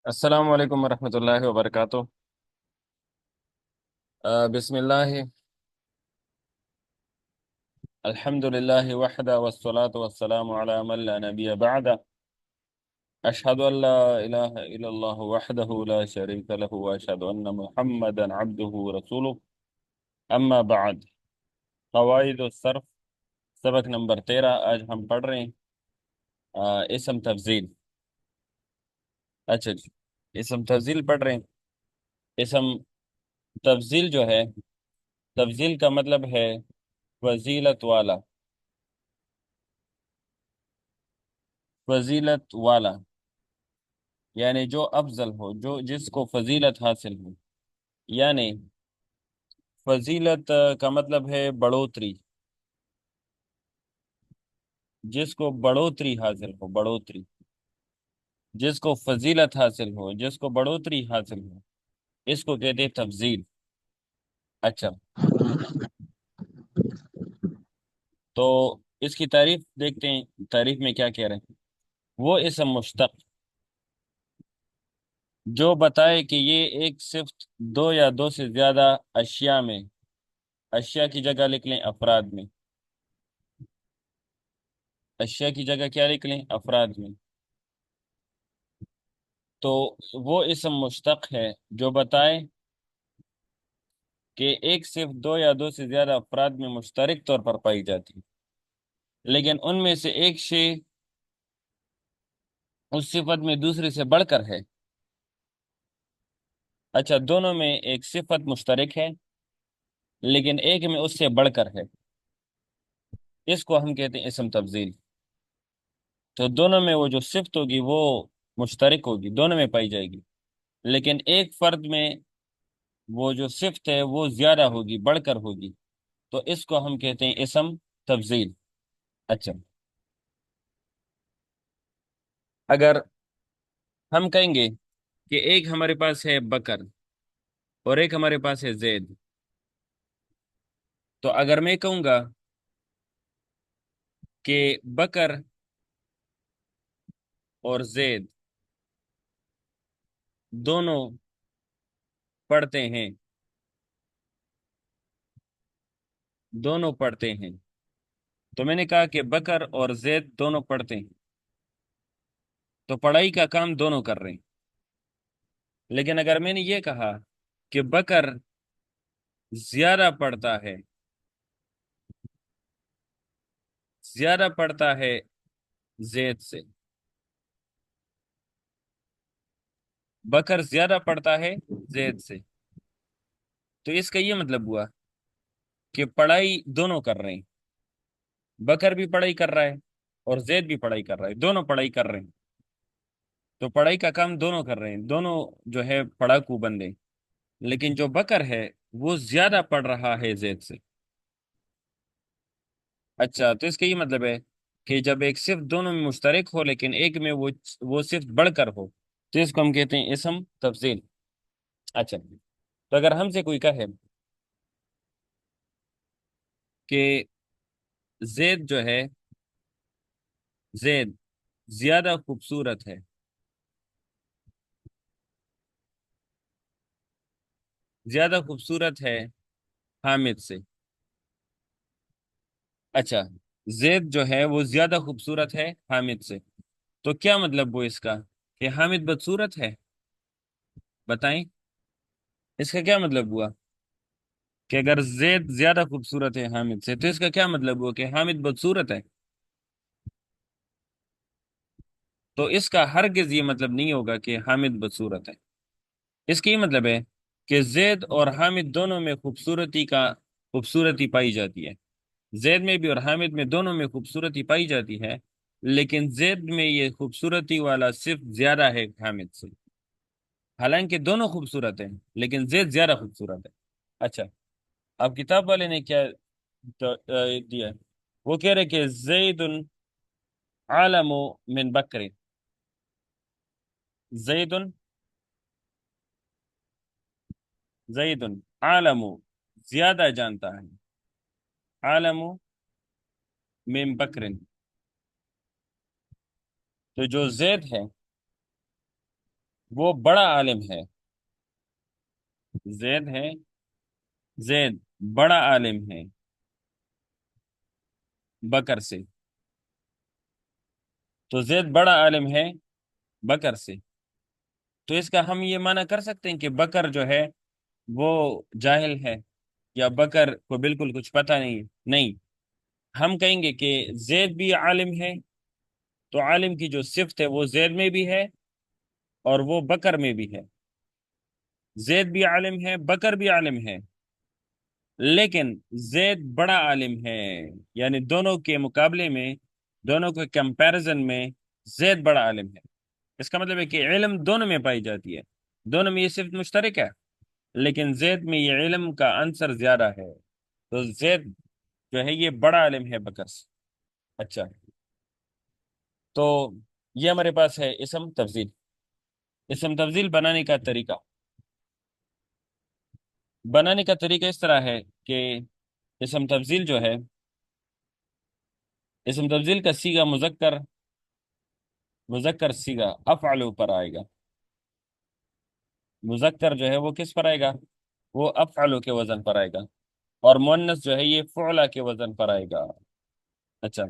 السلام علیکم ورحمۃ اللہ وبرکاتہ۔ بسم اللہ، الحمد للہ وحدہ والصلاة والسلام علی من لا نبی بعد، اشہد ان لا الہ الا اللہ وحدہ لا شریک لہ واشہد ان محمدا عبدہ ورسولہ، اما بعد۔ قواعد الصرف، سبق نمبر 13، آج ہم پڑھ رہے ہیں اسم تفضیل۔ اچھا جی، اسم تفضیل پڑھ رہے ہیں۔ اسم تفضیل جو ہے، تفضیل کا مطلب ہے فضیلت والا، فضیلت والا یعنی جو افضل ہو، جو جس کو فضیلت حاصل ہو، یعنی فضیلت کا مطلب ہے بڑھوتری، جس کو بڑھوتری حاصل ہو، بڑھوتری، جس کو فضیلت حاصل ہو، جس کو بڑھوتری حاصل ہو، اس کو کہتے ہیں تفضیل۔ اچھا، تو اس کی تعریف دیکھتے ہیں، تعریف میں کیا کہہ رہے ہیں۔ وہ اسم مشتق جو بتائے کہ یہ ایک صفت دو یا دو سے زیادہ اشیاء میں، اشیاء کی جگہ لکھ لیں افراد میں، اشیاء کی جگہ کیا لکھ لیں، افراد میں، تو وہ اسم مشتق ہے جو بتائے کہ ایک صرف دو یا دو سے زیادہ افراد میں مشترک طور پر پائی جاتی ہے، لیکن ان میں سے ایک شے اس صفت میں دوسرے سے بڑھ کر ہے۔ اچھا، دونوں میں ایک صفت مشترک ہے لیکن ایک میں اس سے بڑھ کر ہے، اس کو ہم کہتے ہیں اسم تفضیل۔ تو دونوں میں وہ جو صفت ہوگی وہ مشترک ہوگی، دونوں میں پائی جائے گی، لیکن ایک فرد میں وہ جو صفت ہے وہ زیادہ ہوگی، بڑھ کر ہوگی، تو اس کو ہم کہتے ہیں اسم تفضیل۔ اچھا، اگر ہم کہیں گے کہ ایک ہمارے پاس ہے بکر اور ایک ہمارے پاس ہے زید، تو اگر میں کہوں گا کہ بکر اور زید دونوں پڑھتے ہیں، دونوں پڑھتے ہیں، تو میں نے کہا کہ بکر اور زید دونوں پڑھتے ہیں، تو پڑھائی کا کام دونوں کر رہے ہیں۔ لیکن اگر میں نے یہ کہا کہ بکر زیادہ پڑھتا ہے، زیادہ پڑھتا ہے زید سے، بکر زیادہ پڑھتا ہے زید سے، تو اس کا یہ مطلب ہوا کہ پڑھائی دونوں کر رہے ہیں، بکر بھی پڑھائی کر رہا ہے اور زید بھی پڑھائی کر رہا ہے، دونوں پڑھائی کر رہے ہیں، تو پڑھائی کا کام دونوں کر رہے ہیں، دونوں جو ہے پڑھاکو بندے، لیکن جو بکر ہے وہ زیادہ پڑھ رہا ہے زید سے۔ اچھا، تو اس کا یہ مطلب ہے کہ جب ایک صرف دونوں میں مشترک ہو لیکن ایک میں وہ صرف بڑھ کر ہو، تو اس کو ہم کہتے ہیں اسم تفضیل۔ اچھا، تو اگر ہم سے کوئی کہے کہ زید جو ہے، زید زیادہ خوبصورت ہے، زیادہ خوبصورت ہے حامد سے۔ اچھا، زید جو ہے وہ زیادہ خوبصورت ہے حامد سے، تو کیا مطلب وہ اس کا کہ حامد بدصورت ہے؟ بتائیں، اس کا کیا مطلب ہوا کہ اگر زید زیادہ خوبصورت ہے حامد سے تو اس کا کیا مطلب ہوا کہ حامد بدصورت ہے؟ تو اس کا ہرگز یہ مطلب نہیں ہوگا کہ حامد بدصورت ہے، اس کا یہ مطلب ہے کہ زید اور حامد دونوں میں خوبصورتی پائی جاتی ہے، زید میں بھی اور حامد میں دونوں میں خوبصورتی پائی جاتی ہے، لیکن زید میں یہ خوبصورتی والا صرف زیادہ ہے حامد سے، حالانکہ دونوں خوبصورت ہیں لیکن زید زیادہ خوبصورت ہے۔ اچھا، اب کتاب والے نے کیا دیا ہے؟ وہ کہہ رہے کہ زید عالم من بکر، زید، زید عالم زیادہ جانتا ہے، عالم من بکر، تو جو زید ہے وہ بڑا عالم ہے، زید ہے، زید بڑا عالم ہے بکر سے، تو زید بڑا عالم ہے بکر سے، تو اس کا ہم یہ معنی کر سکتے ہیں کہ بکر جو ہے وہ جاہل ہے، یا بکر کو بالکل کچھ پتہ نہیں؟ نہیں، ہم کہیں گے کہ زید بھی عالم ہے، تو عالم کی جو صفت ہے وہ زید میں بھی ہے اور وہ بکر میں بھی ہے، زید بھی عالم ہے بکر بھی عالم ہے، لیکن زید بڑا عالم ہے، یعنی دونوں کے مقابلے میں، دونوں کے کمپیرزن میں زید بڑا عالم ہے۔ اس کا مطلب ہے کہ علم دونوں میں پائی جاتی ہے، دونوں میں یہ صفت مشترک ہے، لیکن زید میں یہ علم کا عنصر زیادہ ہے، تو زید جو ہے یہ بڑا عالم ہے بکر سے۔ اچھا، تو یہ ہمارے پاس ہے اسم تفضیل۔ اسم تفضیل بنانے کا طریقہ، بنانے کا طریقہ اس طرح ہے کہ اسم تفضیل جو ہے، اسم تفضیل کا سیغہ مذکر، مذکر سیغہ افعلو پر آئے گا، مذکر جو ہے وہ کس پر آئے گا؟ وہ افعلو کے وزن پر آئے گا، اور مؤنث جو ہے یہ فعلا کے وزن پر آئے گا۔ اچھا،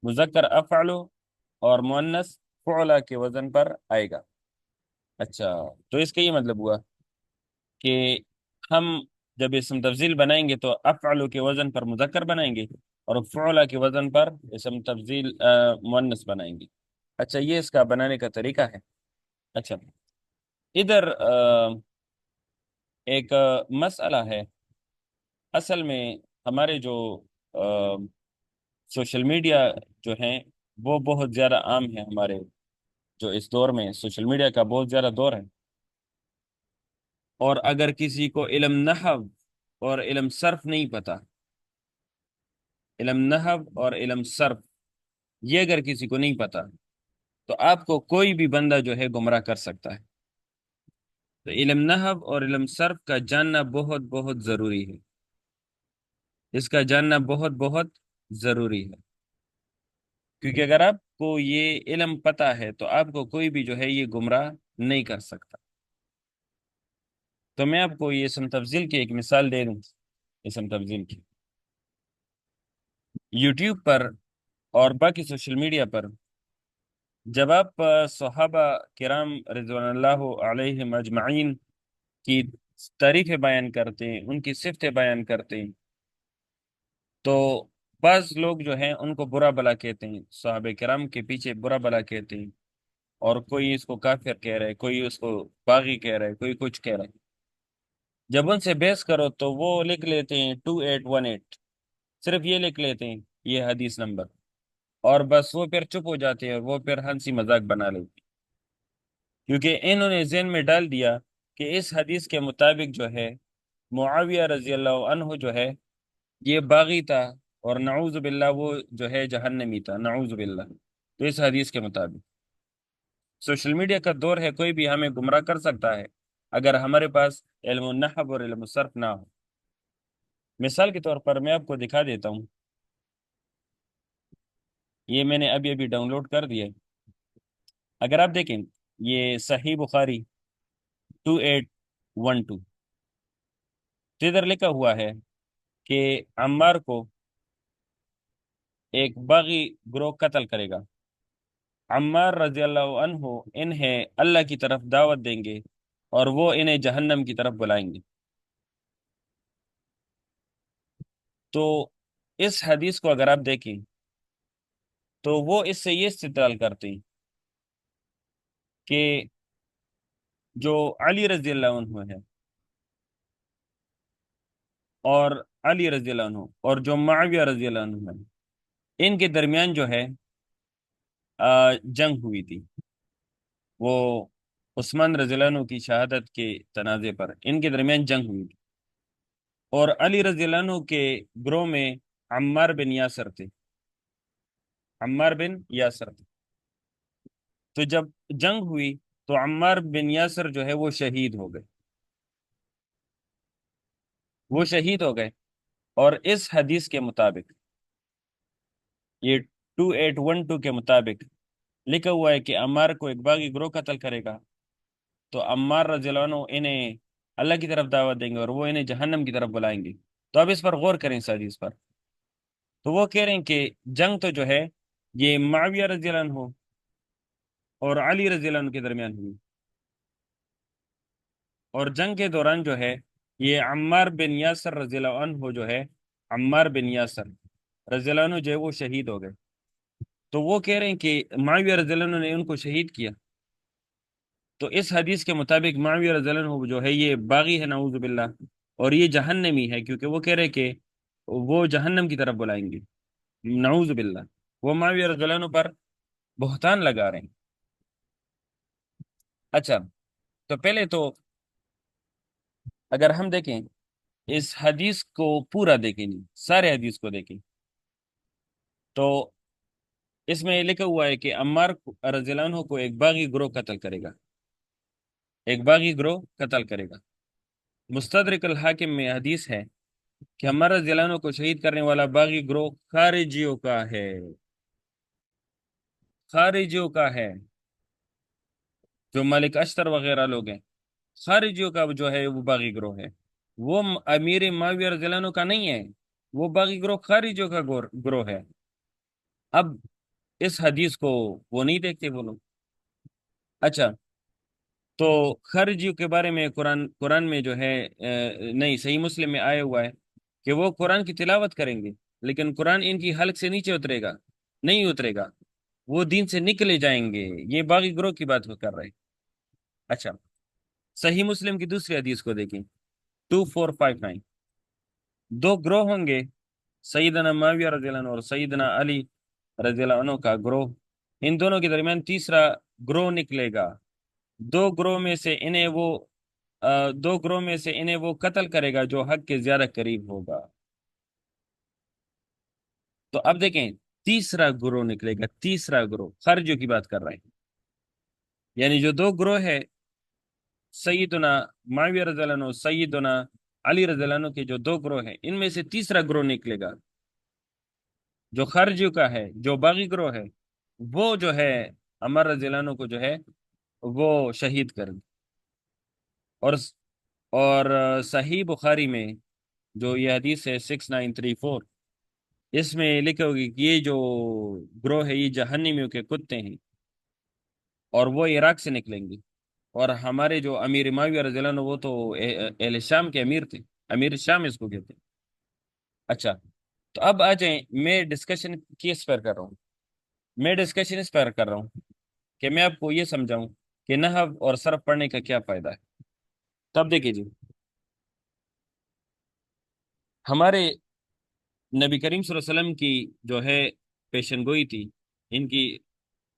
مذکر افعلو اور مؤنث فعلا کے وزن پر آئے گا۔ اچھا، تو اس کا یہ مطلب ہوا کہ ہم جب اسم تفضیل بنائیں گے تو افعلو کے وزن پر مذکر بنائیں گے، اور فعلا کے وزن پر اسم تفضیل مؤنث بنائیں گے۔ اچھا، یہ اس کا بنانے کا طریقہ ہے۔ اچھا، ادھر ایک مسئلہ ہے، اصل میں ہمارے جو سوشل میڈیا جو ہیں وہ بہت زیادہ عام ہے، ہمارے جو اس دور میں سوشل میڈیا کا بہت زیادہ دور ہے، اور اگر کسی کو علم نحو اور علم صرف نہیں پتا، علم نحو اور علم صرف یہ اگر کسی کو نہیں پتا، تو آپ کو کوئی بھی بندہ جو ہے گمراہ کر سکتا ہے، تو علم نحو اور علم صرف کا جاننا بہت بہت ضروری ہے، اس کا جاننا بہت بہت ضروری ہے، کیونکہ اگر آپ کو یہ علم پتا ہے تو آپ کو کوئی بھی جو ہے یہ گمراہ نہیں کر سکتا۔ تو میں آپ کو یہ اسم تفضیل کی ایک مثال دے دوں، اسم تفضیل کی، یوٹیوب پر اور باقی سوشل میڈیا پر جب آپ صحابہ کرام رضوان اللہ علیہم اجمعین کی تعریفیں بیان کرتے ہیں، ان کی صفتیں بیان کرتے ہیں، تو بعض لوگ جو ہیں ان کو برا بلا کہتے ہیں، صحابہ کرام کے پیچھے برا بلا کہتے ہیں، اور کوئی اس کو کافر کہہ رہا ہے، کوئی اس کو باغی کہہ رہا ہے، کوئی کچھ کہہ رہا ہے۔ جب ان سے بحث کرو تو وہ لکھ لیتے ہیں 2818، صرف یہ لکھ لیتے ہیں یہ حدیث نمبر، اور بس وہ پھر چپ ہو جاتے ہیں، اور وہ پھر ہنسی مذاق بنا لیتے ہیں، کیونکہ انہوں نے ذہن میں ڈال دیا کہ اس حدیث کے مطابق جو ہے معاویہ رضی اللہ عنہ جو ہے یہ باغی تھا، اور نعوذ باللہ وہ جو ہے جہنمی تھا، نعوذ باللہ، تو اس حدیث کے مطابق سوشل میڈیا کا دور ہے، کوئی بھی ہمیں گمراہ کر سکتا ہے اگر ہمارے پاس علم النحو اور علم الصرف نہ ہو۔ مثال کے طور پر میں آپ کو دکھا دیتا ہوں، یہ میں نے ابھی ابھی ڈاؤن لوڈ کر دیا ہے، اگر آپ دیکھیں یہ صحیح بخاری 2812، تو ادھر لکھا ہوا ہے کہ عمار کو ایک باغی گروہ قتل کرے گا، عمار رضی اللہ عنہ انہیں اللہ کی طرف دعوت دیں گے، اور وہ انہیں جہنم کی طرف بلائیں گے۔ تو اس حدیث کو اگر آپ دیکھیں تو وہ اس سے یہ استدلال کرتے ہیں کہ جو علی رضی اللہ عنہ ہے، اور علی رضی اللہ عنہ اور جو معاویہ رضی اللہ عنہ ہے، ان کے درمیان جو ہے جنگ ہوئی تھی، وہ عثمان رضی اللہ عنہ کی شہادت کے تنازع پر ان کے درمیان جنگ ہوئی تھی، اور علی رضی اللہ عنہ کے گروہ میں عمار بن یاسر تھے، عمار بن یاسر تھے، تو جب جنگ ہوئی تو عمار بن یاسر جو ہے وہ شہید ہو گئے، وہ شہید ہو گئے، اور اس حدیث کے مطابق، یہ 2812 کے مطابق لکھا ہوا ہے کہ عمار کو ایک باغی گروہ قتل کرے گا، تو عمار رضی اللہ عنہ انہیں اللہ کی طرف دعوت دیں گے اور وہ انہیں جہنم کی طرف بلائیں گے۔ تو اب اس پر غور کریں اس حدیث پر۔ تو وہ کہہ رہے ہیں کہ جنگ تو جو ہے یہ معاویہ رضی اللہ عنہ اور علی رضی اللہ عنہ کے درمیان ہوئی، اور جنگ کے دوران جو ہے یہ عمار بن یاسر رضی اللہ عنہ جو ہے، عمار بن یاسر رضی اللہ عنہ جو ہے وہ شہید ہو گئے۔ تو وہ کہہ رہے ہیں کہ معاویہ رضی اللہ عنہ نے ان کو شہید کیا۔ تو اس حدیث کے مطابق معاویہ رضی اللہ عنہ جو ہے یہ باغی ہے نعوذ باللہ، اور یہ جہنمی ہے، کیونکہ وہ کہہ رہے کہ وہ جہنم کی طرف بلائیں گے، نعوذ باللہ۔ وہ معاویہ رضی اللہ عنہ پر بہتان لگا رہے ہیں۔ اچھا، تو پہلے تو اگر ہم دیکھیں اس حدیث کو پورا دیکھیں، نہیں سارے حدیث کو دیکھیں، تو اس میں یہ لکھا ہوا ہے کہ عمار رضی اللہ عنہ کو ایک باغی گروہ قتل کرے گا، ایک باغی گروہ قتل کرے گا۔ مستدرک الحاکم میں حدیث ہے کہ عمار رضی اللہ عنہ کو شہید کرنے والا باغی گروہ خارجیوں کا ہے، خارجیوں کا ہے، جو ملک اشتر وغیرہ لوگ ہیں، خارجیوں کا جو ہے وہ باغی گروہ ہے، وہ امیر معاویہ رضی اللہ عنہ کا نہیں ہے، وہ باغی گروہ خارجیوں کا گروہ ہے۔ اب اس حدیث کو وہ نہیں دیکھتے وہ لوگ۔ اچھا، تو خارجیوں کے بارے میں قرآن میں جو ہے نہیں، صحیح مسلم میں آیا ہوا ہے کہ وہ قرآن کی تلاوت کریں گے، لیکن قرآن ان کی حلق سے نیچے اترے گا، نہیں اترے گا، وہ دین سے نکلے جائیں گے۔ یہ باغی گروہ کی بات وہ کر رہے ہیں۔ اچھا، صحیح مسلم کی دوسری حدیث کو دیکھیں، 2459۔ دو گروہ ہوں گے، سیدنا معاویہ رضی اللہ عنہ اور سیدنا علی رضی اللہ عنہ کا گروہ، ان دونوں کے درمیان تیسرا گروہ نکلے گا۔ دو گروہ میں سے انہیں وہ دو گروہ میں سے انہیں وہ قتل کرے گا جو حق کے زیادہ قریب ہوگا۔ تو اب دیکھیں، تیسرا گروہ نکلے گا، تیسرا گروہ خارجیوں کی بات کر رہے ہیں، یعنی جو دو گروہ ہے، سیدنا معاویہ رضی اللہ عنہ، سیدنا علی رضی اللہ عنہ کے جو دو گروہ ہیں، ان میں سے تیسرا گروہ نکلے گا جو خارجیوں کا ہے، جو باغی گروہ ہے، وہ جو ہے عمر رضی اللہ عنہ کو جو ہے وہ شہید کر دے۔ اور صحیح بخاری میں جو یہ حدیث ہے 6934، اس میں لکھے ہوگی کہ یہ جو گروہ ہے یہ جہنمیوں کے کتے ہیں، اور وہ عراق سے نکلیں گے، اور ہمارے جو امیر معاویہ رضی اللہ عنہ وہ تو اہل شام کے امیر تھے، امیر شام اس کو کہتے ہیں۔ اچھا، تو اب آ جائیں، میں ڈسکشن کس پر کر رہا ہوں؟ میں ڈسکشن اس پر کر رہا ہوں کہ میں آپ کو یہ سمجھاؤں کہ نحو اور صرف پڑھنے کا کیا فائدہ ہے۔ تب دیکھیے جی، ہمارے نبی کریم صلی اللہ علیہ وسلم کی جو ہے پیشن گوئی تھی ان کی،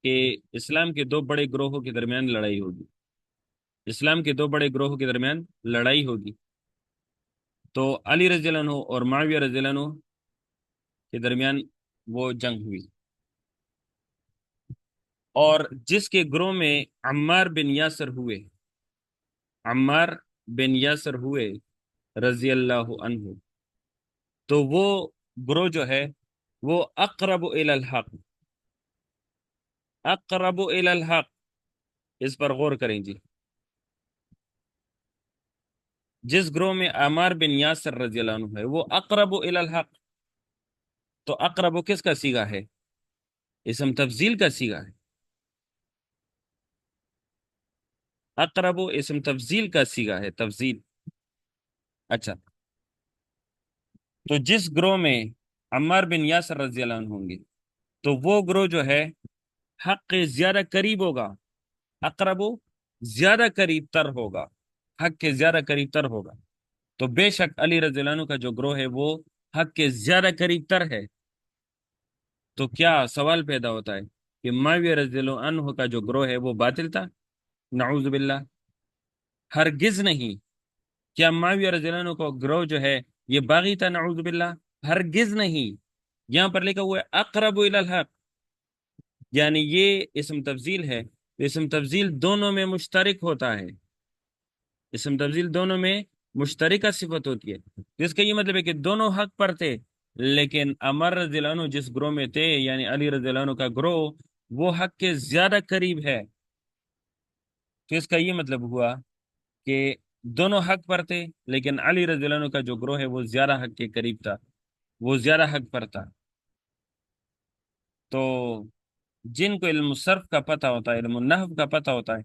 کہ اسلام کے دو بڑے گروہوں کے درمیان لڑائی ہوگی، اسلام کے دو بڑے گروہوں کے درمیان لڑائی ہوگی۔ تو علی رضی اللہ عنہ اور معاویہ رضی اللہ عنہ کے درمیان وہ جنگ ہوئی، اور جس کے گروہ میں عمار بن یاسر ہوئے، عمار بن یاسر ہوئے رضی اللہ عنہ، تو وہ گروہ جو ہے وہ اقرب الی الحق، اقرب الی الحق، اس پر غور کریں جی۔ جس گروہ میں عمار بن یاسر رضی اللہ عنہ ہے وہ اقرب الی الحق، تو اقرب کس کا صیغہ ہے؟ اسم تفضیل کا صیغہ ہے، اقرب اسم تفضیل کا صیغہ ہے، تفضیل۔ اچھا، تو جس گروہ میں عمار بن یاسر رضی اللہ عنہ ہوں گے تو وہ گروہ جو ہے حق کے زیادہ قریب ہوگا، اقرب زیادہ قریب تر ہوگا، حق کے زیادہ قریب تر ہوگا۔ تو بے شک علی رضی اللہ عنہ کا جو گروہ ہے وہ حق کے زیادہ قریب تر ہے۔ تو کیا سوال پیدا ہوتا ہے کہ معاویہ رضی اللہ عنہ کا جو گروہ ہے وہ باطل تھا؟ نعوذ باللہ، ہرگز نہیں۔ کیا معاویہ رضی اللہ عنہ کا گروہ جو ہے یہ باغی تھا؟ نعوذ باللہ، ہرگز نہیں۔ یہاں پر لکھا ہوا ہے اقرب الی الحق، یعنی یہ اسم تفضیل ہے، تو اسم تفضیل دونوں میں مشترک ہوتا ہے، اسم تفضیل دونوں میں مشترکہ صفت ہوتی ہے، جس کا یہ مطلب ہے کہ دونوں حق پر تھے، لیکن عمر رضی اللہ عنہ جس گروہ میں تھے، یعنی علی رضی اللہ عنہ کا گروہ، وہ حق کے زیادہ قریب ہے، تو اس کا یہ مطلب ہوا کہ دونوں حق پر تھے، لیکن علی رضی اللہ عنہ کا جو گروہ ہے وہ زیادہ حق کے قریب تھا، وہ زیادہ حق پر تھا۔ تو جن کو علم الصرف کا پتہ ہوتا ہے، علم النحو کا پتہ ہوتا ہے،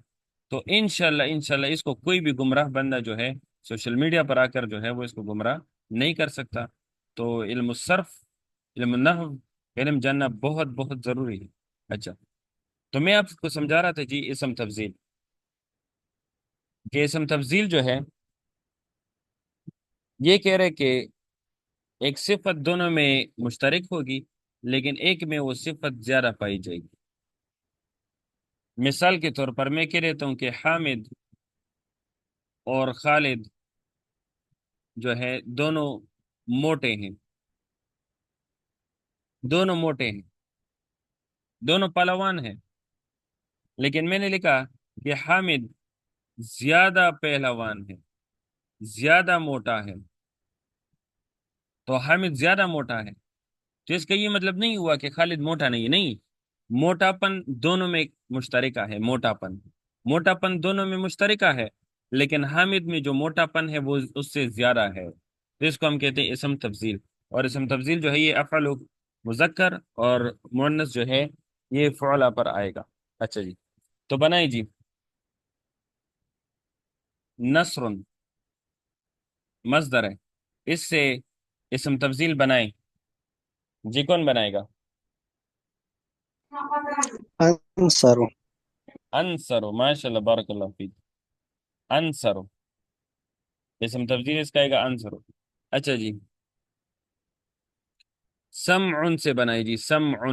تو انشاءاللہ اس کو کوئی بھی گمراہ بندہ جو ہے سوشل میڈیا پر آ کر جو ہے وہ اس کو گمراہ نہیں کر سکتا۔ تو علم الصرف، علم النحو، علم جاننا بہت بہت ضروری ہے۔ اچھا، تو میں آپ کو سمجھا رہا تھا جی اسم تفضیل، کہ اسم تفضیل جو ہے یہ کہہ رہے کہ ایک صفت دونوں میں مشترک ہوگی، لیکن ایک میں وہ صفت زیادہ پائی جائے گی۔ مثال کے طور پر میں کہہ رہتا ہوں کہ حامد اور خالد جو ہے دونوں موٹے ہیں، دونوں موٹے ہیں، دونوں پہلوان ہیں، لیکن میں نے لکھا کہ حامد زیادہ پہلوان ہے، زیادہ موٹا ہے، تو حامد زیادہ موٹا ہے، تو اس کا یہ مطلب نہیں ہوا کہ خالد موٹا نہیں ہے، نہیں، موٹاپن دونوں میں مشترکہ ہے، موٹاپن، موٹاپن دونوں میں مشترکہ ہے، لیکن حامد میں جو موٹاپن ہے وہ اس سے زیادہ ہے، تو اس کو ہم کہتے ہیں اسم تفضیل۔ اور اسم تفضیل جو ہے یہ افعل مذکر اور مؤنث جو ہے یہ فعلا پر آئے گا۔ اچھا جی، تو بنائیں جی، نصر مصدر ہے، اس سے اسم تفضیل بنائیں جی، کون بنائے گا؟ انصر. انصر، ماشاء اللہ، بارک اللہ فیک، انصر، اسم تفضیل اس کا آئے گا انصر۔ اچھا جی، سمع سے بنائی جی، سمع،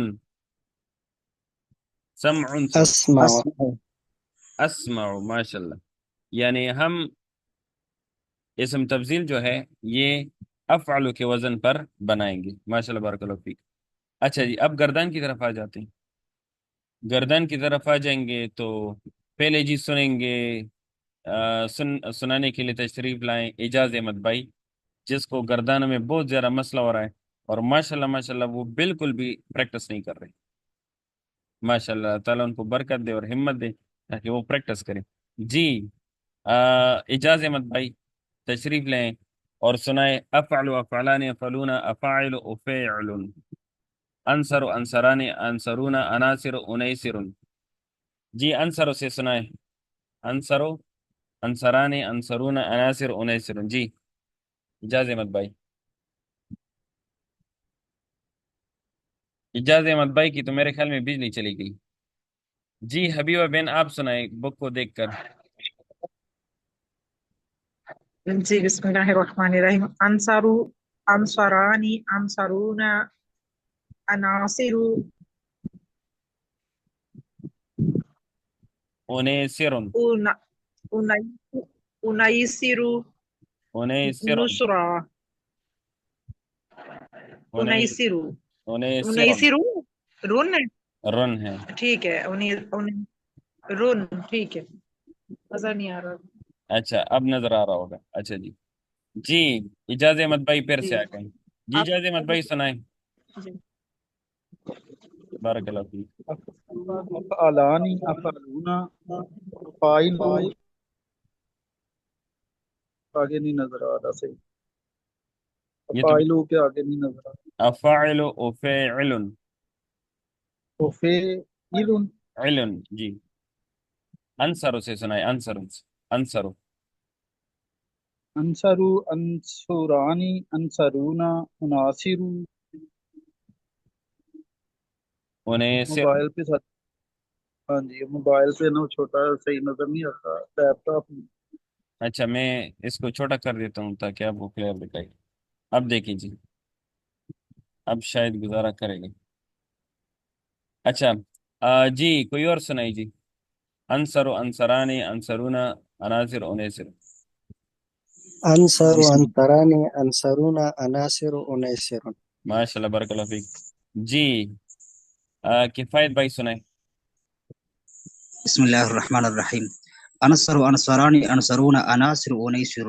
سمع سے، اسمع. اسمع، ماشاء اللہ، یعنی ہم اسم تفضیل جو ہے یہ افعل کے وزن پر بنائیں گے، ماشاء اللہ، بارک اللہ فیک۔ اچھا جی، اب گردان کی طرف آ جاتے ہیں، گردان کی طرف آ جائیں گے تو پہلے جی سنیں گے، سنانے کے لیے تشریف لائیں اعجاز احمد بھائی، جس کو گردانوں میں بہت زیادہ مسئلہ ہو رہا ہے، اور ماشاءاللہ وہ بالکل بھی پریکٹس نہیں کر رہے۔ ماشاء اللہ تعالیٰ ان کو برکت دے اور ہمت دے تاکہ وہ پریکٹس کریں۔ جی، اعجاز احمد بھائی تشریف لیں اور سنائیں افعل افعلان افعلون افاعل افعل، انصر انصران انصرون عناصر انیسر۔ جی انصروں سے سنائیں، انصرو انصران انصرون عناصر انیسر، جی اعجاز احمد بھائی، اعجاز احمد بھائی کی تو میرے خیال میں بجلی چلی گئی۔ جی حبیبہ بین آپ سنائیں بک کو دیکھ کر۔ جی بسم اللہ الرحمن الرحیم۔ انصارو، انصرانی، انصرون، عناصر، انیسر، انیسر، انیسر، نصرا، انیسر، انیسر، انیسر، رن، رن ہے۔ ٹھیک ہے، رن، ٹھیک ہے، نظر نہیں آ رہا۔ اچھا اب نظر آ رہا ہوگا۔ اچھا جی، جی اعجاز احمد بھائی پھر جی سے آ گئے، جی آپ اعجاز احمد بھائی سنائیں، جی بارک اللہ فیک۔ افعلانی افعلونا فاعلو. آگے نہیں نظر آ رہا صحیح. یہ تو فاعلو کے آگے نہیں نظر آ افاعل افعل، رہا. فعل. علن، جی انصروں سے سنائیں، انصروں سے، انصروں، انصرو انصرانی انصرونا عناصر. انیسر۔ موبائل پہ ساتھ. ہاں جی موبائل پہ نا چھوٹا صحیح نظر نہیں آتا لیپ ٹاپ میں. اچھا میں اس کو چھوٹا کر دیتا ہوں تاکہ آپ کو کلیئر دکھائے، اب دیکھیں جی، اب شاید گزارا کرے گا۔ اچھا، جی کوئی اور سنائی جی، انصر انصرانی انصرون عناصر انیسر، انصر بسم انصرانی انصرون عناصر انیسر. ماشاء اللہ، بارک اللہ فیک۔ جی کفایت بھائی سنائیں، بسم اللہ الرحمن الرحیم۔ انصر انصرانی انصرون عناصر انیسر۔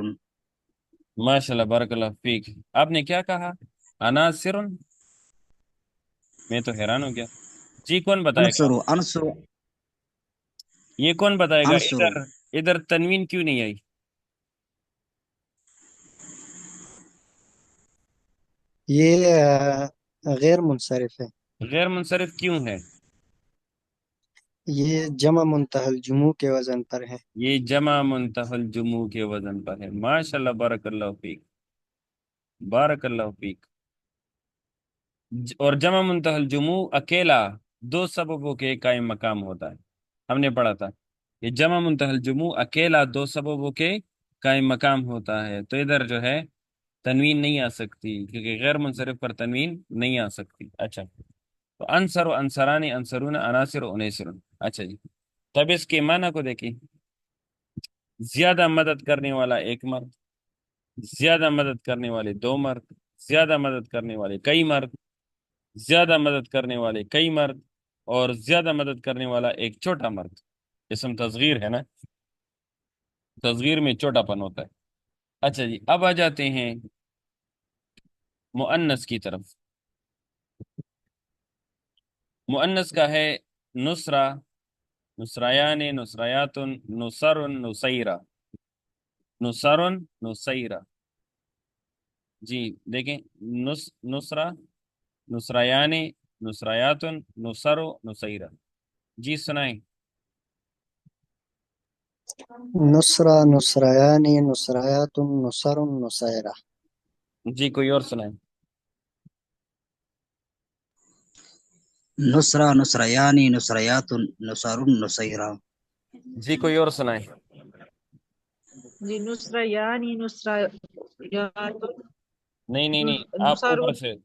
ماشاء اللہ، بارک اللہ فیک۔ آپ نے کیا کہا؟ عناصر، میں تو حیران ہو گیا، جی کون بتائے گا؟ انصر انصر یہ کون بتائے گا؟ انصر ادھر ادھر تنوین کیوں نہیں آئی؟ یہ غیر منصرف ہے. غیر منصرف کیوں ہے؟ یہ جمع منتہی الجموع کے وزن پر ہے. یہ جمع منتہی الجموع کے وزن پر ہے. ماشاء اللہ، بارک اللہ فیک، بارک اللہ فیک. اور جمع منتہی الجموع اکیلا دو سببوں کے قائم مقام ہوتا ہے. ہم نے پڑھا تھا یہ جمع منتہی الجموع اکیلا دو سببوں کے قائم مقام ہوتا ہے. تو ادھر جو ہے تنوین نہیں آ سکتی، کیونکہ غیر منصرف پر تنوین نہیں آ سکتی. اچھا، تو انصر و انصرانی انصرون عناصر و انیسرون. اچھا جی، تب اس کے معنی کو دیکھیں. زیادہ مدد کرنے والا ایک مرد، زیادہ مدد کرنے والے دو مرد، زیادہ مدد کرنے والے کئی مرد، زیادہ مدد کرنے والے کئی مرد، اور زیادہ مدد کرنے والا ایک چھوٹا مرد. اسم تصغیر ہے نا، تصغیر میں چھوٹا پن ہوتا ہے. اچھا جی، اب آ جاتے ہیں مؤنث کی طرف. مؤنث کا ہے نصرہ، نصریان، نصریات، نصر، نصیرہ، نصر، نصیرہ. جی دیکھیں، نصرہ، نصریان، نصریات، نصر، نصیرہ. جی سنائیں. نصرہ، نصریان، نصریات، نصر، نصیرہ. جی کوئی اور سنائیں. نصرہ نصریانی نصریات نصر نصیرہ. جی کوئی اور سنائیں. جی نصرہ یعنی نصرہ نہیں نہیں نہیں، آپ نصر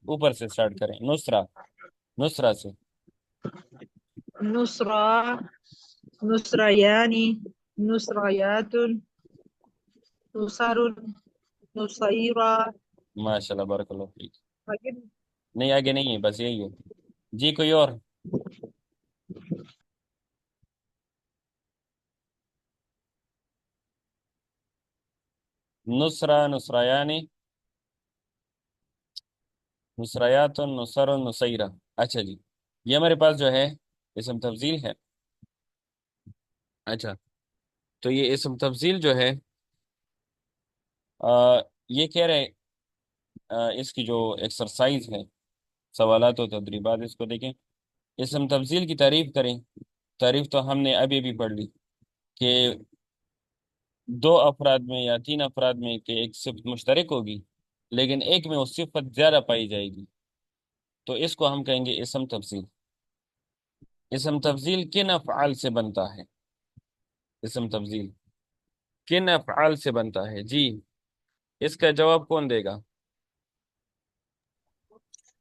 اوپر سے سٹارٹ کریں. نصرہ، نصرہ سے. نصرہ نصرہ یعنی نصریات نصر نصیرہ. ماشاء اللہ، بارک اللہ فیک. نہیں آگے نہیں ہے، بس یہی ہے. جی کوئی اور. نصرہ، نصریانی، نصریات، نصر، نصیرہ. اچھا جی، یہ ہمارے پاس جو ہے اسم تفضیل ہے. اچھا، تو یہ اسم تفضیل جو ہے یہ کہہ رہے اس کی جو ایکسرسائز ہے، سوالات و تدریبات، اس کو دیکھیں. اسم تفضیل کی تعریف کریں. تعریف تو ہم نے ابھی بھی پڑھ لی کہ دو افراد میں یا تین افراد میں کہ ایک صفت مشترک ہوگی، لیکن ایک میں وہ صفت زیادہ پائی جائے گی، تو اس کو ہم کہیں گے اسم تفضیل. اسم تفضیل کن افعال سے بنتا ہے؟ اسم تفضیل کن افعال سے بنتا ہے؟ جی اس کا جواب کون دے گا؟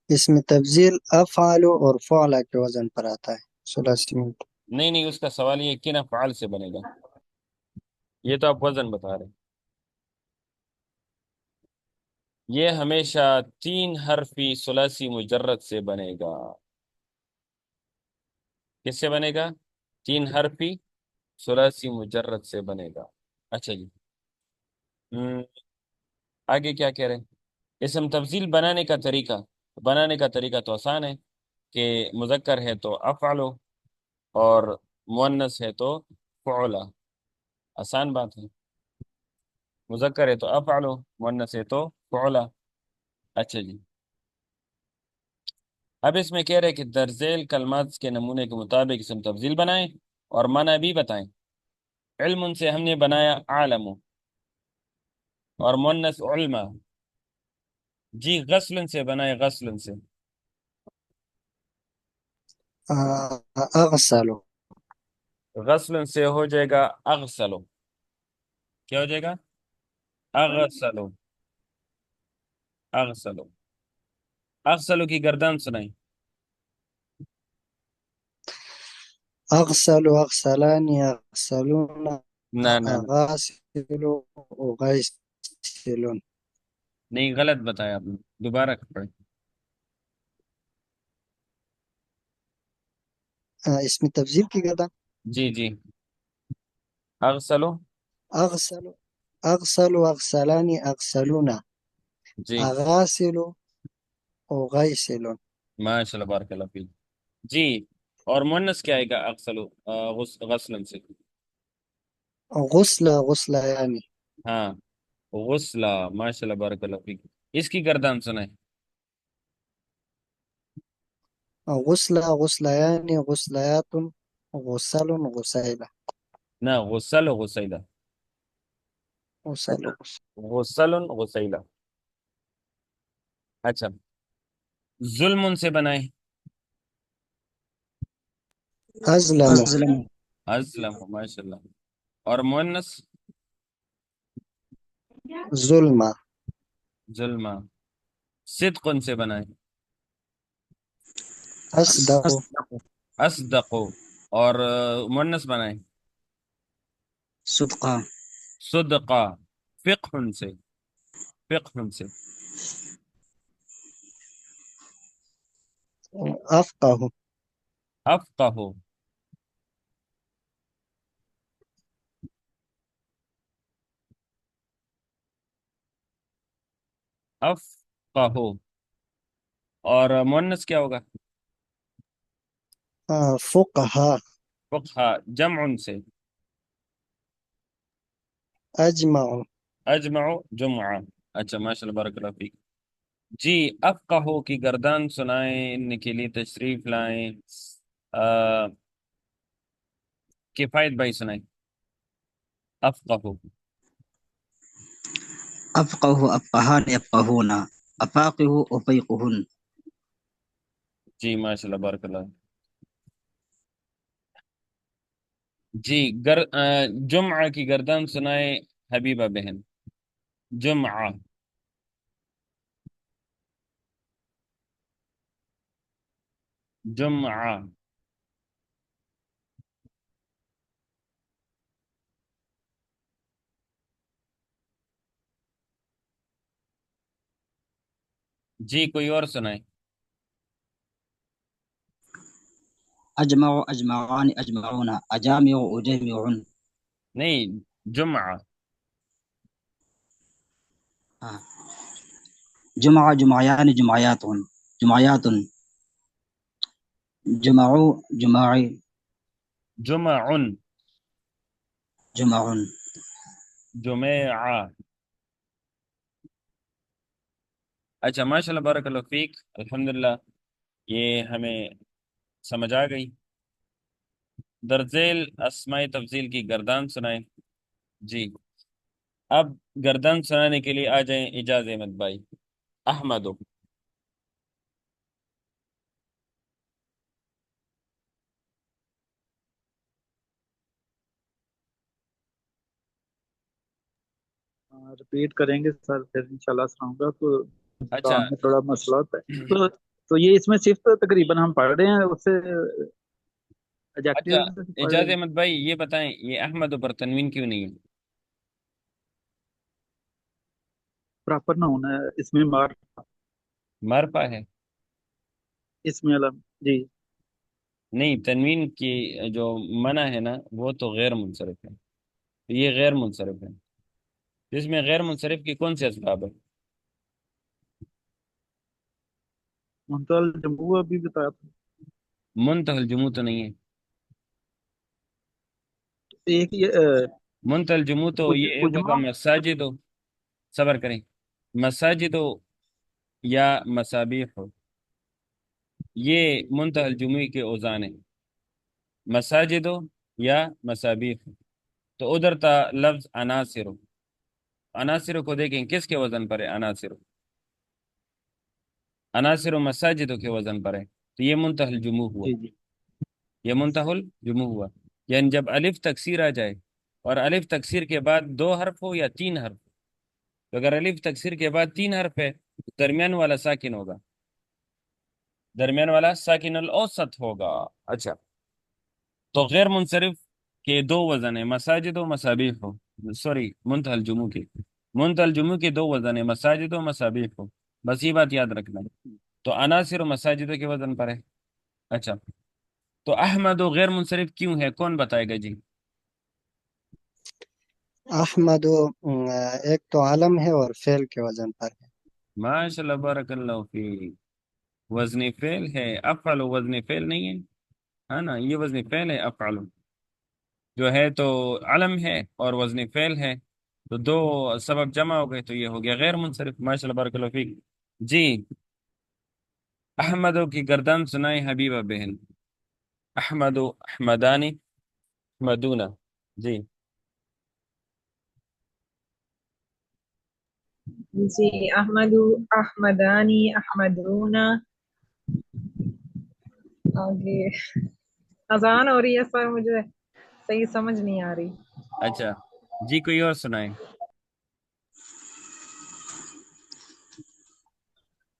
اس میں تفضیل افعال اور فعلا کے وزن پر آتا ہے. ثلاثی منٹ. نہیں نہیں، اس کا سوال یہ کن افعال سے بنے گا، یہ تو آپ وزن بتا رہے ہیں. یہ ہمیشہ تین حرفی ثلاثی مجرد سے بنے گا. کس سے بنے گا؟ تین حرفی ثلاثی مجرد سے بنے گا. اچھا جی، آگے کیا کہہ رہے ہیں؟ اسم تفضیل بنانے کا طریقہ تو آسان ہے کہ مذکر ہے تو افعلو اور مؤنث ہے تو فعلا. آسان بات ہے. مذکر ہے تو افعلو، مؤنث ہے تو فعلا. اچھا جی، اب اس میں کہہ رہے کہ درذیل کلمات کے نمونے کے مطابق اسم تفضیل بنائیں اور معنی بھی بتائیں. علم سے ہم نے بنایا عالم، اور مؤنث علما. جی غسل سے بنائے، غسل سے. اغسل. غسل سے ہو جائے گا اغسلو. کیا ہو جائے گا؟ اغسلو، اغسلو. اغسلو کی گردان سنائیں. اغسل، اغسلان، اغسلون، نہ نہ نہ، اغاسل، اغیسل. نہیں غلط بتایا آپ نے، دوبارہ پڑھیں. اس میں تفضیل کی گردان. جی جی، اغسلو. اغسل، اغسل، اغسلان، اغسلون، جی اغاسل، اغیسل. ماشاء اللہ، بارک اللہ فیک. جی، اور مؤنث کیا آئے گا؟ اغسلو، غسل سے. غسل غسل يعني ہاں غسلہ، ماشاء اللہ بارک اللہ فیک. اس کی گردان سنائیں. غسل غسليان غسليات غسل غسيلة نہ غسل غسیلہ. غسل غسل غسیلہ. اچھا، ظلم سے بنائیں. أظلم أظلم ازلم، ماشاء اللہ. اور مؤنث ظلمة ظلمہ. صدق سے بنائیں. أصدق أصدق اصدق. اور مؤنث بنائیں. صدقا صدقہ. فقہ سے، فقہ سے. أفقه افقہ. افقہ. اور مؤنث کیا ہوگا؟ فقهاء فقہ. جمع سے. أجمع اجمع جمعہ. اچھا ماشاء اللہ بارک اللہ فیک. جی، افقہ کی گردان سنائیں کے لیے تشریف لائیں. آ، کفایت بھائی سنائیں. افقہ. أفقه أفقهان يفقهون أفاقه أفيقهن جی ماشاء اللہ بارک اللہ. جی جمعہ کی گردان سنائیں حبیبہ بہن. جمعہ. جمعہ. جی کوئی اور سنائیں. أجمع أجمعان أجمعون أجامع أجامع نہیں، جمعہ. آه. جمع جمعيان جمعيات جمعيات جمعوا جماعي جمع. جمع جمعہ. اچھا ماشاء اللہ بارک اللہ فیک. الحمدللہ یہ ہمیں سمجھ آ گئی. درذیل اسماء تفضیل کی گردان سنائیں. جی، اب گردان سنانے کے لیے آ جائیں اعجاز احمد بھائی. احمد. رپیٹ کریں گے سر، پھر انشاءاللہ سناؤں گا. تو اچھا. کام میں تھوڑا مسئلہ ہوتا ہے. تو یہ اس میں صرف تقریباً ہم پڑھ رہے ہیں اس سے اچھا ایڈجیکٹیو سے پڑھ رہے اعجاز ہیں. احمد بھائی یہ بتائیں، یہ احمد پر تنوین کیوں نہیں ہے؟ پراپر نہ ہونا ہے اس میں مار، معرفہ ہے. اس میں علم. جی نہیں، تنوین کی جو منع ہے نا وہ تو غیر منصرف ہے. یہ غیر منصرف ہے. جس میں غیر منصرف کی کون سے اسباب ہے؟ منتقل جمہور بھی بتایا تھا. منتہی الجموع تو نہیں ہے. ایک یہ منتہی الجموع تو یہ ایک ہوگا اجماع. مساجد ہو. صبر کریں. مساجد ہو یا مسابیح ہو، یہ منتہی الجموع کے اوزان ہیں. مساجد ہو یا مسابیح ہو. تو ادھر تھا لفظ عناصر. عناصر کو دیکھیں کس کے وزن پر ہے. عناصر، عناصر و مساجد کے وزن پر ہے. تو یہ منتہی الجموع ہوا. جی جی یہ منتہی الجموع ہوا. یعنی جب الف تکسیر آ جائے اور الف تکسیر کے بعد دو حرف ہو یا تین حرف، تو اگر الف تکسیر کے بعد تین حرف ہے تو درمیان والا ساکن ہوگا. درمیان والا ساکن الاوسط ہوگا. اچھا، تو غیر منصرف کے دو وزن ہیں، مساجد و مسابیح ہو. سوری، منتہی الجموع کے، منتہی الجموع کے دو وزن ہیں، مساجد و مسابیح ہو. بس یہ بات یاد رکھنا. تو عناصر و مساجدوں کے وزن پر ہے. اچھا، تو احمد و غیر منصرف کیوں ہے، کون بتائے گا؟ جی أحمد ایک تو عالم ہے اور فعل کے وزن پر ہے. ماشاء اللہ بارک اللہ فی. وزن فعل ہے. افعل وزن فعل نہیں ہے، ہے نا؟ یہ وزن فعل ہے افعل. جو ہے تو علم ہے اور وزن فعل ہے، تو دو سبب جمع ہو گئے تو یہ ہو گیا غیر منصرف. ماشاء اللہ بارک اللہ فیک. جی احمدوں کی گردان سنائے حبیبہ بہن. احمد، احمدانی، احمدونہ. جی جی احمد، احمدانی، احمدون. آگے اذان ہو رہی ہے سر، مجھے صحیح سمجھ نہیں آ رہی. اچھا جی کوئی اور سنائیں.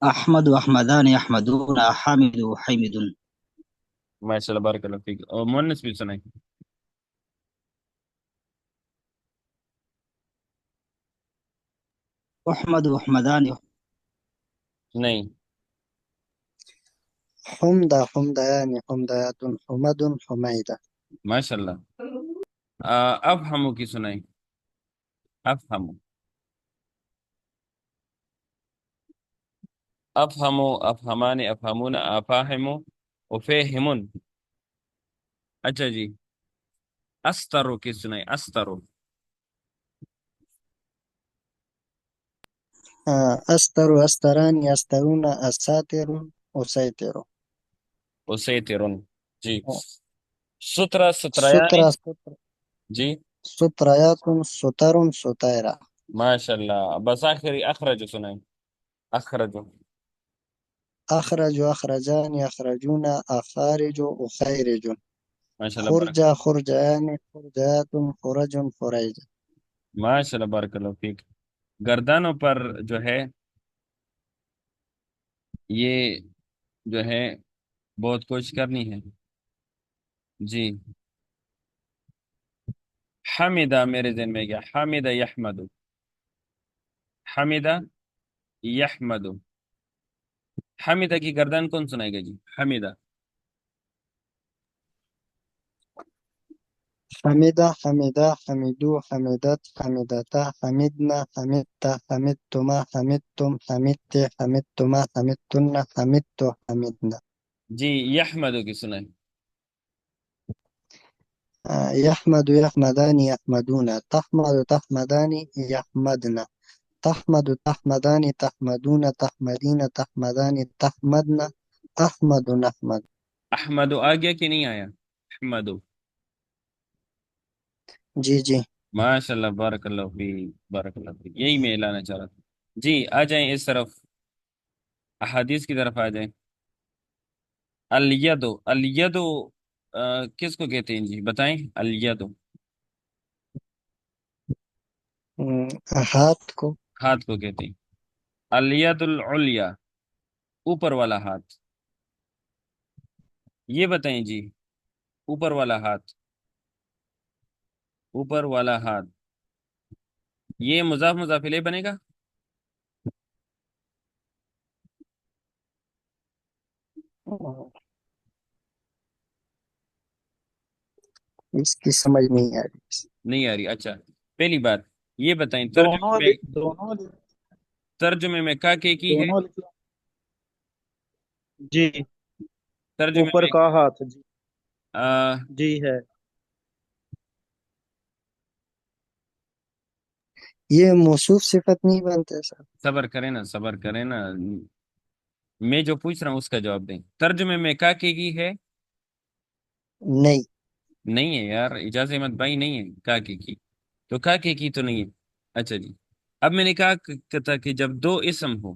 أحمد أحمدان أحمدون حامد حامد. ماشاء اللہ بارک اللہ فیک. اور مونس بھی سنائیں. أحمد أحمدان. نہیں. حمدة حمديان حمديات حمد حميدة. ماشاء اللہ. افہمو کی سنائیں. افہمو، افہمو، افہمان، افہمون، افاہمو، افہمن. اچھا جی استرو کی سنائیں. استرو. أستر أستران أسترون أساتر أسيتر. اسیترن. جی سترہ، ستریانی. سترة ستر جی ستريات ستر ستيرة. ماشاء اللہ. بس آخری اخرج سنائیں. اخرج. أخرج أخرجان يخرجون أخارج أخيرج. ماشاء اللہ بارک. خرج خرجان خرجات خرج خريج. ماشاء اللہ بارک اللہ فیک. گردانوں پر جو ہے یہ جو ہے بہت کوشش کرنی ہے. جی حمیدہ میرے ذہن میں گیا. حمیدہ یحمد. حمیدہ یحمد. حمیدہ کی گردان کون سنائے گا جی؟ حمیدہ. حمد حمدا حمدو حمدت حمدتا حمدنا حمدتا حمدتما حمدتم حمدت حمدتما حمدتن حمدت حمدنا. جی یحمد کی سنائیں. يحمد يحمدان يحمدون تحمد تحمدان يحمدنا تحمد تحمدان تحمدون تحمدين تحمدان تحمدنا أحمد نحمد. احمد آ گیا کہ نہیں آیا؟ احمد. جی جی. ماشاء اللہ بارک اللہ فیک، بارک اللہ فیک. یہی میں لانا چاہ رہا تھا. جی آ جائیں اس طرف، احادیث کی طرف آ جائیں. الید. الید کس کو کہتے ہیں جی بتائیں. الید. ہاتھ کو. ہاتھ کو کہتے ہیں. الید العلیا، اوپر والا ہاتھ. یہ بتائیں جی اوپر والا ہاتھ، اوپر والا ہاتھ یہ مضاف مضاف الیہ بنے گا؟ اس کی سمجھ نہیں آ رہی. نہیں آ رہی. اچھا پہلی بات یہ بتائیں دونوں دونوں ترجمے میں کا کی ہے؟ دونوں جی ترجمے اوپر میں کا ہاتھ جی آ، جی ہے. یہ موصوف صفت نہیں بنتے سر. صبر کریں نا، صبر کریں نا. میں جو پوچھ رہا ہوں اس کا جواب دیں. ترجمے میں کا کی ہے؟ نہیں. نہیں ہے یار، اجازت احمد بھائی نہیں ہے کا کی. تو کا کی تو نہیں ہے. اچھا جی اب میں نے کہا تھا کہ جب دو اسم ہو،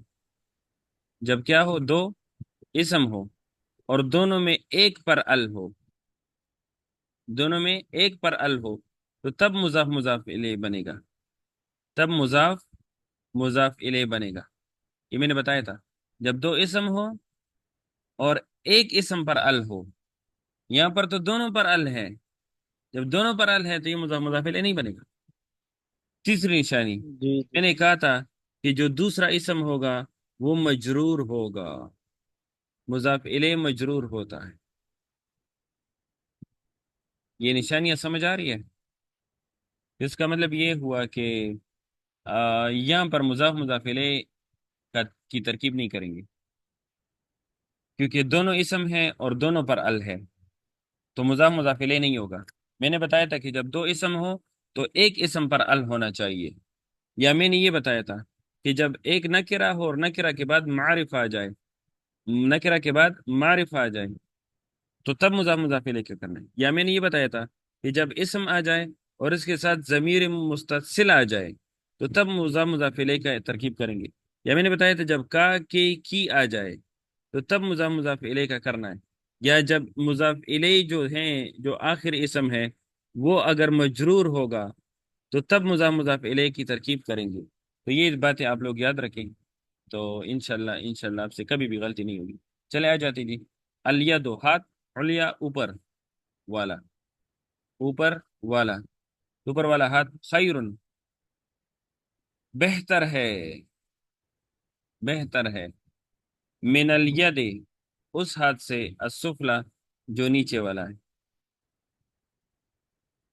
جب کیا ہو؟ دو اسم ہو اور دونوں میں ایک پر ال ہو، دونوں میں ایک پر ال ہو تو تب مضاف مضاف الیہ بنے گا. تب مضاف مضاف الیہ بنے گا. یہ میں نے بتایا تھا. جب دو اسم ہو اور ایک اسم پر ال ہو، یہاں پر تو دونوں پر ال ہے. جب دونوں پر ال ہے تو یہ مضاف مضاف الیہ نہیں بنے گا. تیسری نشانی جی میں جی نے کہا تھا کہ جو دوسرا اسم ہوگا وہ مجرور ہوگا. مضاف الیہ مجرور ہوتا ہے. یہ نشانیاں سمجھ آ رہی ہے؟ اس کا مطلب یہ ہوا کہ یہاں پر مضاف مضاف الیہ کی ترکیب نہیں کریں گے کیونکہ دونوں اسم ہیں اور دونوں پر ال ہے، تو مضاف مضاف الیہ نہیں ہوگا. میں نے بتایا تھا کہ جب دو اسم ہو تو ایک اسم پر ال ہونا چاہیے، یا میں نے یہ بتایا تھا کہ جب ایک نکرہ ہو اور نکرہ کے بعد معرف آ جائے، نکرہ کے بعد معرف آ جائے تو تب مضاف مضاف الیہ کا کرنا ہے، یا میں نے یہ بتایا تھا کہ جب اسم آ جائے اور اس کے ساتھ ضمیر متصل آ جائے تو تب مضاف مضاف الیہ کا ترکیب کریں گے، یا میں نے بتایا تھا جب کا کے کی آ جائے تو تب مضاف مضاف الیہ کا کرنا ہے، یا جب مضاف الیہ جو ہیں جو آخر اسم ہے وہ اگر مجرور ہوگا تو تب مضاف مضاف الیہ کی ترکیب کریں گے۔ تو یہ باتیں آپ لوگ یاد رکھیں، تو انشاءاللہ آپ سے کبھی بھی غلطی نہیں ہوگی۔ چلے آ جاتے جی، الید ہاتھ، علیا اوپر والا، اوپر والا، اوپر والا ہاتھ، خیر بہتر ہے، بہتر ہے، من الید اس ہاتھ سے، السفلا جو نیچے والا ہے،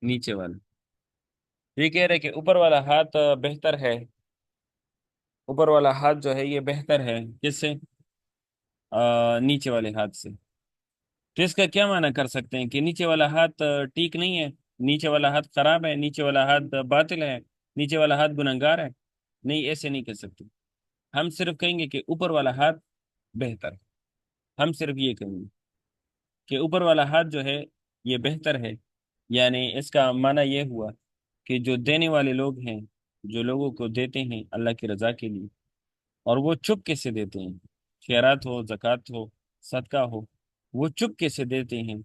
نیچے والا۔ یہ کہہ رہے کہ اوپر والا ہاتھ بہتر ہے، اوپر والا ہاتھ جو ہے یہ بہتر ہے کس سے؟ نیچے والے ہاتھ سے۔ تو اس کا کیا معنی کر سکتے ہیں کہ نیچے والا ہاتھ ٹھیک نہیں ہے، نیچے والا ہاتھ خراب ہے، نیچے والا ہاتھ باطل ہے، نیچے والا ہاتھ گنہگار ہے؟ نہیں، ایسے نہیں کہہ سکتے، ہم صرف کہیں گے کہ اوپر والا ہاتھ بہتر ہے، ہم صرف یہ کہیں گے کہ اوپر والا ہاتھ جو ہے یہ بہتر ہے، یعنی اس کا معنی یہ ہوا کہ جو دینے والے لوگ ہیں، جو لوگوں کو دیتے ہیں اللہ کی رضا کے لیے اور وہ چپکے سے دیتے ہیں، خیرات ہو، زکوٰۃ ہو، صدقہ ہو، وہ چپکے سے دیتے ہیں،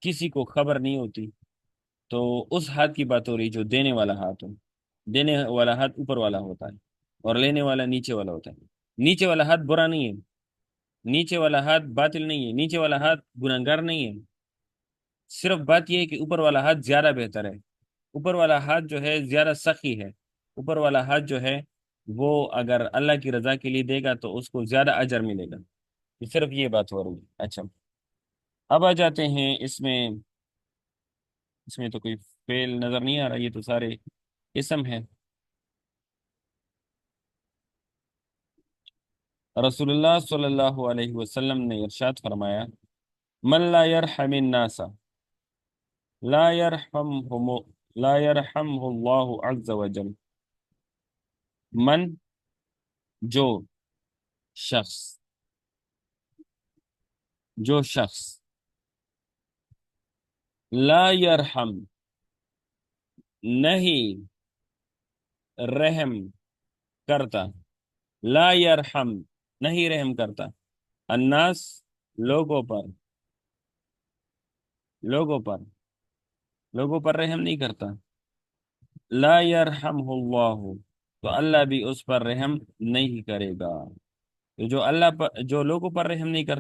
کسی کو خبر نہیں ہوتی، تو اس ہاتھ کی بات ہو رہی جو دینے والا ہاتھ ہو۔ دینے والا ہاتھ اوپر والا ہوتا ہے اور لینے والا نیچے والا ہوتا ہے۔ نیچے والا ہاتھ برا نہیں ہے، نیچے والا ہاتھ باطل نہیں ہے، نیچے والا ہاتھ گنہگار نہیں ہے، صرف بات یہ ہے کہ اوپر والا ہاتھ زیادہ بہتر ہے، اوپر والا ہاتھ جو ہے زیادہ سخی ہے، اوپر والا ہاتھ جو ہے وہ اگر اللہ کی رضا کے لیے دے گا تو اس کو زیادہ اجر ملے گا، صرف یہ بات ہو رہی ہے۔ اچھا، اب آ جاتے ہیں اس میں تو کوئی فعل نظر نہیں آ رہا، یہ تو سارے اسم ہیں۔ رسول اللہ صلی اللہ علیہ وسلم نے ارشاد فرمایا، من لا يرحم الناس لا يرحمهم لا يرحمه اللہ عز وجل۔ من، جو شخص، جو شخص لا یرحم نہیں رحم کرتا، لا یرحم نہیں رحم کرتا، الناس لوگوں پر، لوگوں پر، لوگوں پر رحم نہیں کرتا، لا یرحمہ اللہ تو اللہ بھی اس پر رحم نہیں کرے گا۔ تو جو اللہ پر، جو لوگوں پر رحم نہیں کرتا